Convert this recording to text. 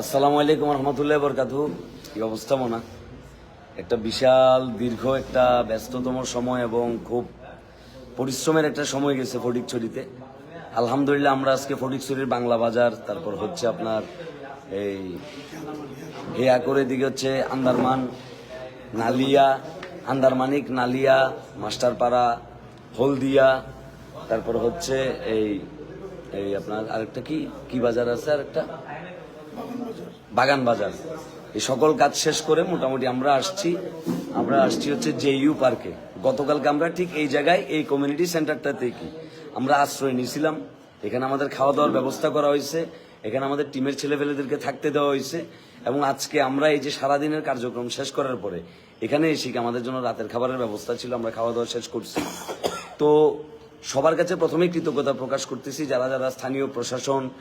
আসসালামু আলাইকুম রহমতুল্লাহ বরকাতু। কি অবস্থা মোনা? একটা বিশাল দীর্ঘ একটা ব্যস্ততম সময় এবং খুব পরিশ্রমের একটা সময় গেছে ফটিকছড়িতে। আলহামদুলিল্লাহ আমরা আজকে ফটিকছড়ির বাংলা বাজার, তারপর হচ্ছে আপনার এই হেয়া করে দিকে হচ্ছে আন্দারমান, নালিয়া, আন্দারমানিক, নালিয়া, মাস্টারপাড়া, হলদিয়া, তারপর হচ্ছে এই এই আপনার আরেকটা কি কি বাজার আছে আরেকটা বাগান বাজার। এই সকল কাজ শেষ করে মোটামুটি আমরা আসছি হচ্ছে জেইউ পার্কে। গতকালকে আমরা ঠিক এই জায়গায় এই কমিউনিটি সেন্টারটাতে কি আমরা আশ্রয় নিয়েছিলাম। এখানে আমাদের খাওয়া দাওয়ার ব্যবস্থা করা হয়েছে, এখানে আমাদের টিমের ছেলেপেলেদেরকে থাকতে দেওয়া হয়েছে এবং আজকে আমরা এই যে সারাদিনের কার্যক্রম শেষ করার পরে এখানে এসে কি আমাদের জন্য রাতের খাবারের ব্যবস্থা ছিল, আমরা খাওয়া দাওয়া শেষ করছি। তো সবার কাছে প্রথমেই কৃতজ্ঞতা প্রকাশ করতেছি যারা যারা স্থানীয় প্রশাসন,